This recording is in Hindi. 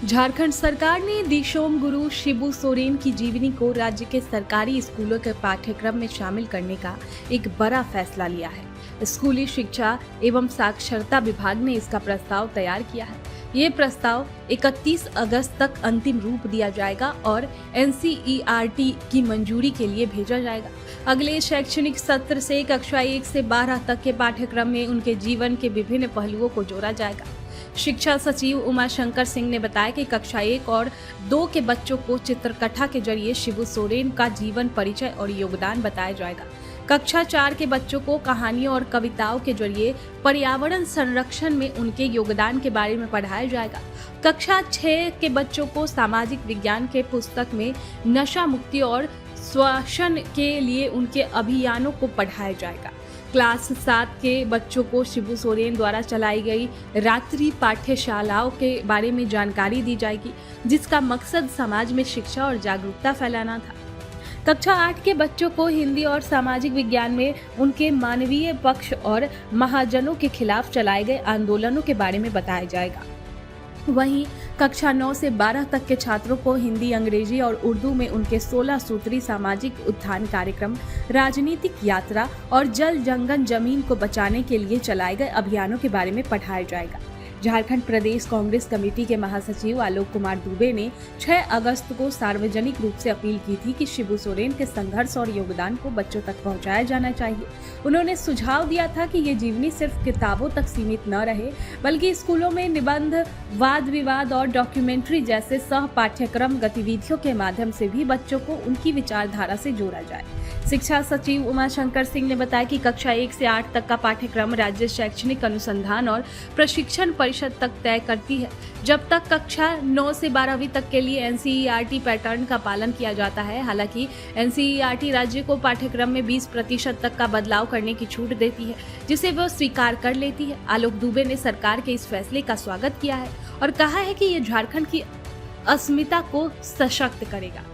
झारखंड सरकार ने दिशोम गुरु शिबू सोरेन की जीवनी को राज्य के सरकारी स्कूलों के पाठ्यक्रम में शामिल करने का एक बड़ा फैसला लिया है। स्कूली शिक्षा एवं साक्षरता विभाग ने इसका प्रस्ताव तैयार किया है। ये प्रस्ताव 31 अगस्त तक अंतिम रूप दिया जाएगा और NCERT की मंजूरी के लिए भेजा जाएगा। अगले शैक्षणिक सत्र से कक्षा 1 से 12 तक के पाठ्यक्रम में उनके जीवन के विभिन्न पहलुओं को जोड़ा जाएगा। शिक्षा सचिव उमाशंकर सिंह ने बताया कि कक्षा 1 और 2 के बच्चों को चित्रकथा के जरिए शिबू सोरेन का जीवन परिचय और योगदान बताया जाएगा। कक्षा 4 के बच्चों को कहानियों और कविताओं के जरिए पर्यावरण संरक्षण में उनके योगदान के बारे में पढ़ाया जाएगा। कक्षा 6 के बच्चों को सामाजिक विज्ञान के पुस्तक में नशा मुक्ति और श्वसन के लिए उनके अभियानों को पढ़ाया जाएगा। क्लास 7 के बच्चों को शिबू सोरेन द्वारा चलाई गई रात्रि पाठ्यशालाओं के बारे में जानकारी दी जाएगी, जिसका मकसद समाज में शिक्षा और जागरूकता फैलाना था। कक्षा 8 के बच्चों को हिंदी और सामाजिक विज्ञान में उनके मानवीय पक्ष और महाजनों के खिलाफ चलाए गए आंदोलनों के बारे में बताया जाएगा। वहीं कक्षा 9 से 12 तक के छात्रों को हिंदी, अंग्रेजी और उर्दू में उनके 16 सूत्री सामाजिक उत्थान कार्यक्रम, राजनीतिक यात्रा और जल जंगल जमीन को बचाने के लिए चलाए गए अभियानों के बारे में पढ़ाया जाएगा। झारखंड प्रदेश कांग्रेस कमेटी के महासचिव आलोक कुमार दुबे ने 6 अगस्त को सार्वजनिक रूप से अपील की थी कि शिबू सोरेन के संघर्ष और योगदान को बच्चों तक पहुंचाया जाना चाहिए। उन्होंने सुझाव दिया था कि ये जीवनी सिर्फ किताबों तक सीमित न रहे, बल्कि स्कूलों में निबंध, वाद विवाद और डॉक्यूमेंट्री जैसे सह पाठ्यक्रम गतिविधियों के माध्यम से भी बच्चों को उनकी विचारधारा से जोड़ा जाए। शिक्षा सचिव उमाशंकर सिंह ने बताया कि कक्षा 1 से 8 तक का पाठ्यक्रम राज्य शैक्षणिक अनुसंधान और प्रशिक्षण परिषद तक तय करती है, जब तक कक्षा 9 से 12वीं तक के लिए NCERT पैटर्न का पालन किया जाता है। हालांकि NCERT राज्य को पाठ्यक्रम में 20% तक का बदलाव करने की छूट देती है, जिसे वह स्वीकार कर लेती है। आलोक दुबे ने सरकार के इस फैसले का स्वागत किया है और कहा है कि ये झारखंड की अस्मिता को सशक्त करेगा।